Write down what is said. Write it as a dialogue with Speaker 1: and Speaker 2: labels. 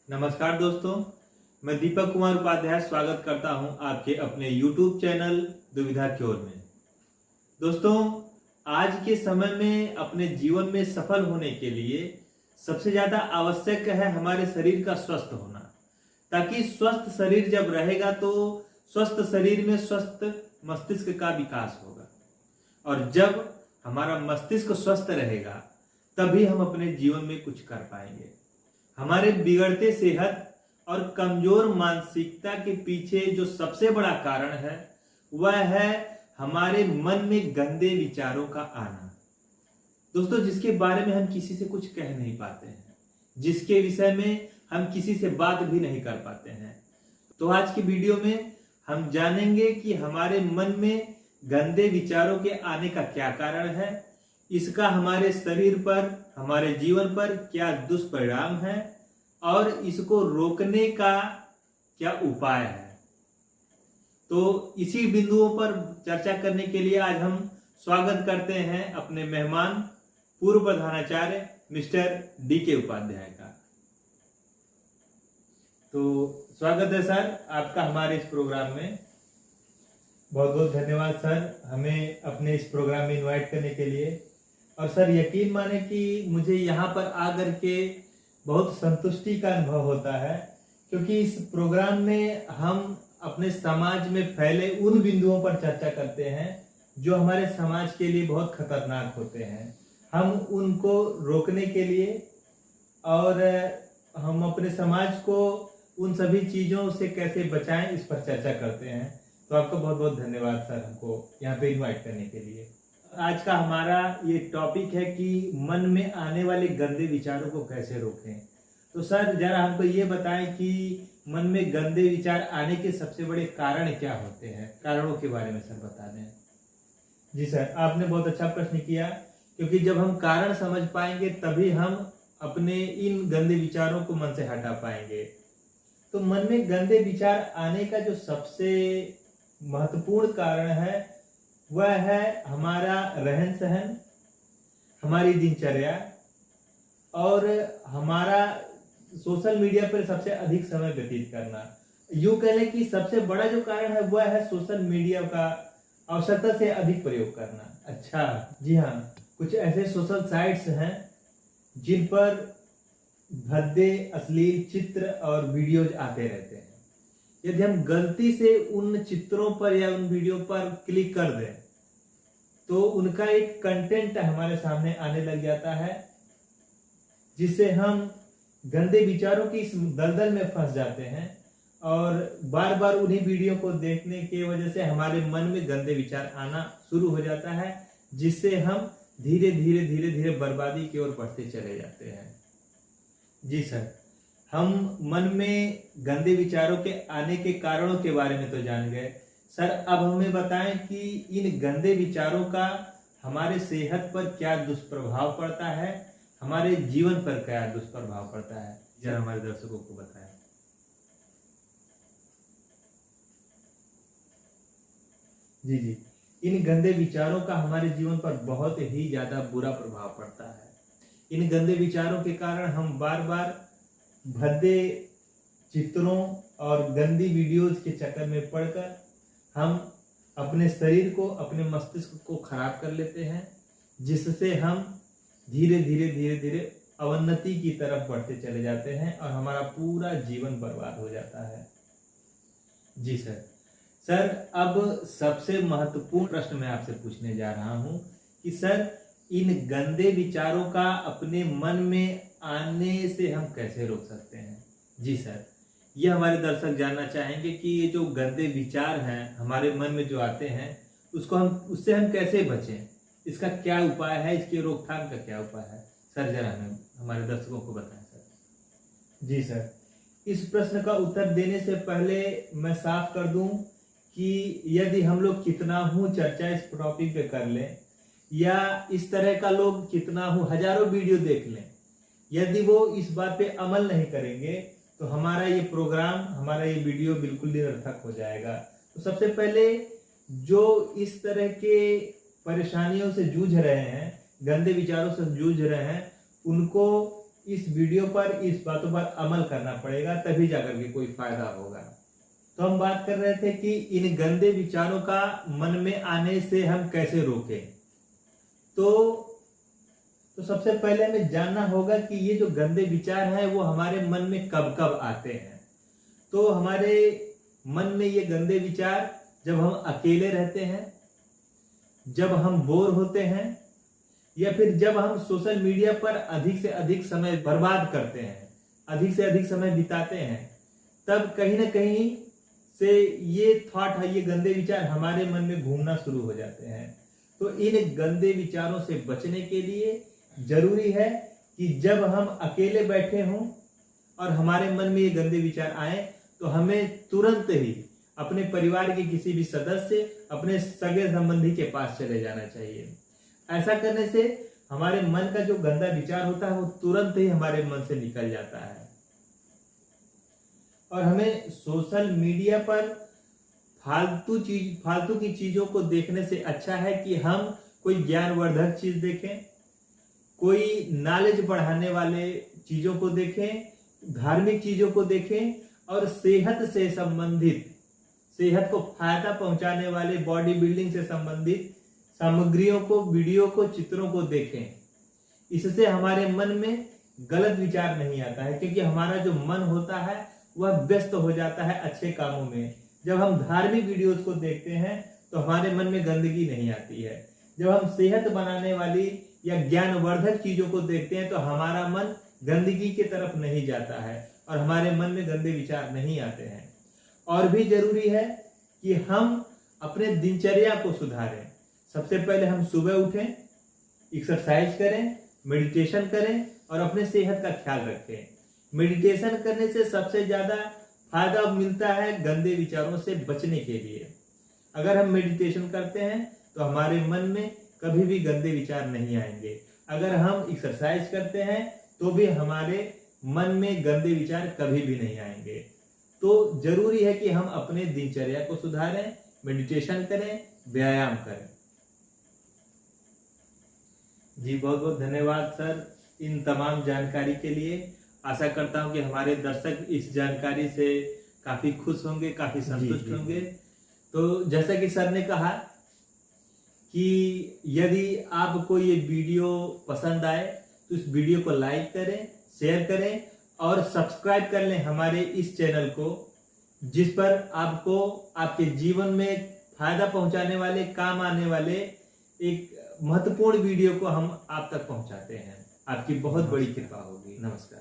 Speaker 1: नमस्कार दोस्तों, मैं दीपक कुमार उपाध्याय स्वागत करता हूं आपके अपने YouTube चैनल दुविधा क्योर में। दोस्तों, आज के समय में अपने जीवन में सफल होने के लिए सबसे ज़्यादा आवश्यक है हमारे शरीर का स्वस्थ होना। ताकि स्वस्थ शरीर जब रहेगा तो स्वस्थ शरीर में स्वस्थ मस्तिष्क का विकास होगा, और जब हमारा मस्तिष्क स्वस्थ रहेगा तभी हम अपने जीवन में कुछ कर पाएंगे। हमारे बिगड़ते सेहत और कमजोर मानसिकता के पीछे जो सबसे बड़ा कारण है वह है हमारे मन में गंदे विचारों का आना। दोस्तों, जिसके बारे में हम किसी से कुछ कह नहीं पाते हैं, जिसके विषय में हम किसी से बात भी नहीं कर पाते हैं। तो आज की वीडियो में हम जानेंगे कि हमारे मन में गंदे विचारों के आने का क्या कारण है, इसका हमारे शरीर पर, हमारे जीवन पर क्या दुष्परिणाम है और इसको रोकने का क्या उपाय है। तो इसी बिंदुओं पर चर्चा करने के लिए आज हम स्वागत करते हैं अपने मेहमान पूर्व प्रधानाचार्य मिस्टर डी.के. उपाध्याय का। तो स्वागत है सर आपका हमारे इस प्रोग्राम में। बहुत बहुत धन्यवाद सर, हमें अपने इस प्रोग्राम में इनवाइट करने के लिए। और सर, यकीन माने कि मुझे यहाँ पर आकर के बहुत संतुष्टि का अनुभव होता है, क्योंकि इस प्रोग्राम में हम अपने समाज में फैले उन बिंदुओं पर चर्चा करते हैं जो हमारे समाज के लिए बहुत खतरनाक होते हैं। हम उनको रोकने के लिए और हम अपने समाज को उन सभी चीज़ों से कैसे बचाएं, इस पर चर्चा करते हैं। तो आपका बहुत बहुत धन्यवाद सर, हमको यहाँ पे इनवाइट करने के लिए। आज का हमारा ये टॉपिक है कि मन में आने वाले गंदे विचारों को कैसे रोकें। तो सर, जरा हमको ये बताएं कि मन में गंदे विचार आने के सबसे बड़े कारण क्या होते हैं, कारणों के बारे में सर बता दें। जी सर, आपने बहुत अच्छा प्रश्न किया, क्योंकि जब हम कारण समझ पाएंगे तभी हम अपने इन गंदे विचारों को मन से हटा पाएंगे। तो मन में गंदे विचार आने का जो सबसे महत्वपूर्ण कारण है वह है हमारा रहन सहन, हमारी दिनचर्या और हमारा सोशल मीडिया पर सबसे अधिक समय व्यतीत करना। यूं कह लें कि सबसे बड़ा जो कारण है वह है सोशल मीडिया का आवश्यकता से अधिक प्रयोग करना। अच्छा, जी हाँ, कुछ ऐसे सोशल साइट्स हैं जिन पर भद्दे अश्लील चित्र और वीडियोज आते रहते हैं। यदि हम गलती से उन चित्रों पर या उन वीडियो पर क्लिक कर दें तो उनका एक कंटेंट हमारे सामने आने लग जाता है, जिससे हम गंदे विचारों की इस दलदल में फंस जाते हैं और बार बार उन्हीं वीडियो को देखने की वजह से हमारे मन में गंदे विचार आना शुरू हो जाता है, जिससे हम धीरे धीरे धीरे धीरे बर्बादी की ओर बढ़ते चले जाते हैं। जी सर, हम मन में गंदे विचारों के आने के कारणों के बारे में तो जान गए। सर, अब हमें बताएं कि इन गंदे विचारों का हमारे सेहत पर क्या दुष्प्रभाव पड़ता है, हमारे जीवन पर क्या दुष्प्रभाव पड़ता है, जरा हमारे दर्शकों को बताएं। जी जी, इन गंदे विचारों का हमारे जीवन पर बहुत ही ज्यादा बुरा प्रभाव पड़ता है। इन गंदे विचारों के कारण हम बार बार भद्दे चित्रों और गंदी वीडियोज के चक्कर में पड़कर हम अपने शरीर को, अपने मस्तिष्क को खराब कर लेते हैं, जिससे हम धीरे धीरे धीरे धीरे अवनति की तरफ बढ़ते चले जाते हैं और हमारा पूरा जीवन बर्बाद हो जाता है। जी सर। सर, अब सबसे महत्वपूर्ण प्रश्न मैं आपसे पूछने जा रहा हूं कि सर, इन गंदे विचारों का अपने मन में आने से हम कैसे रोक सकते हैं। जी सर, ये हमारे दर्शक जानना चाहेंगे कि ये जो गंदे विचार हैं हमारे मन में जो आते हैं उससे हम कैसे बचें, इसका क्या उपाय है, इसके रोकथाम का क्या उपाय है। सर, जरा हमें हमारे दर्शकों को बताएं सर। जी सर, इस प्रश्न का उत्तर देने से पहले मैं साफ कर दूं कि यदि हम लोग कितना हूं चर्चा इस टॉपिक पे कर लें या इस तरह का लोग कितना हूं हजारों वीडियो देख लें, यदि वो इस बात पे अमल नहीं करेंगे तो हमारा ये प्रोग्राम, हमारा ये वीडियो बिल्कुल निरर्थक हो जाएगा। तो सबसे पहले जो इस तरह के परेशानियों से जूझ रहे हैं, गंदे विचारों से जूझ रहे हैं, उनको इस वीडियो पर इस बातों पर अमल करना पड़ेगा, तभी जाकर के कोई फायदा होगा। तो हम बात कर रहे थे कि इन गंदे विचारों का मन में आने से हम कैसे रोकें। तो सबसे पहले हमें जानना होगा कि ये जो गंदे विचार हैं वो हमारे मन में कब कब आते हैं। तो हमारे मन में ये गंदे विचार जब हम अकेले रहते हैं, जब हम बोर होते हैं, या फिर जब हम सोशल मीडिया पर अधिक से अधिक समय बर्बाद करते हैं, अधिक से अधिक समय बिताते हैं, तब कहीं ना कहीं से ये थॉट है, ये गंदे विचार हमारे मन में घूमना शुरू हो जाते हैं। तो इन गंदे विचारों से बचने के लिए जरूरी है कि जब हम अकेले बैठे हों और हमारे मन में ये गंदे विचार आए, तो हमें तुरंत ही अपने परिवार के किसी भी सदस्य, अपने सगे संबंधी के पास चले जाना चाहिए। ऐसा करने से हमारे मन का जो गंदा विचार होता है वो तुरंत ही हमारे मन से निकल जाता है। और हमें सोशल मीडिया पर फालतू की चीजों को देखने से अच्छा है कि हम कोई ज्ञानवर्धक चीज देखें, कोई नॉलेज बढ़ाने वाले चीजों को देखें, धार्मिक चीजों को देखें, और सेहत से संबंधित, सेहत को फायदा पहुंचाने वाले बॉडी बिल्डिंग से संबंधित सामग्रियों को, वीडियो को, चित्रों को देखें। इससे हमारे मन में गलत विचार नहीं आता है, क्योंकि हमारा जो मन होता है वह व्यस्त हो जाता है अच्छे कामों में। जब हम धार्मिक वीडियोस को देखते हैं तो हमारे मन में गंदगी नहीं आती है। जब हम सेहत बनाने वाली या ज्ञानवर्धक चीजों को देखते हैं तो हमारा मन गंदगी की तरफ नहीं जाता है और हमारे मन में गंदे विचार नहीं आते हैं। और भी जरूरी है कि हम अपने दिनचर्या को सुधारें। सबसे पहले हम सुबह उठें, एक्सरसाइज करें, मेडिटेशन करें और अपने सेहत का ख्याल रखें। मेडिटेशन करने से सबसे ज्यादा फायदा मिलता है गंदे विचारों से बचने के लिए। अगर हम मेडिटेशन करते हैं तो हमारे मन में कभी भी गंदे विचार नहीं आएंगे। अगर हम एक्सरसाइज करते हैं तो भी हमारे मन में गंदे विचार कभी भी नहीं आएंगे। तो जरूरी है कि हम अपने दिनचर्या को सुधारें, मेडिटेशन करें, व्यायाम करें। जी बहुत बहुत धन्यवाद सर इन तमाम जानकारी के लिए। आशा करता हूं कि हमारे दर्शक इस जानकारी से काफी खुश होंगे, काफी संतुष्ट होंगे। तो जैसा कि सर ने कहा कि यदि आपको ये वीडियो पसंद आए तो इस वीडियो को लाइक करें, शेयर करें और सब्सक्राइब कर लें हमारे इस चैनल को, जिस पर आपको आपके जीवन में फायदा पहुंचाने वाले, काम आने वाले एक महत्वपूर्ण वीडियो को हम आप तक पहुंचाते हैं। आपकी बहुत बड़ी कृपा होगी। नमस्कार।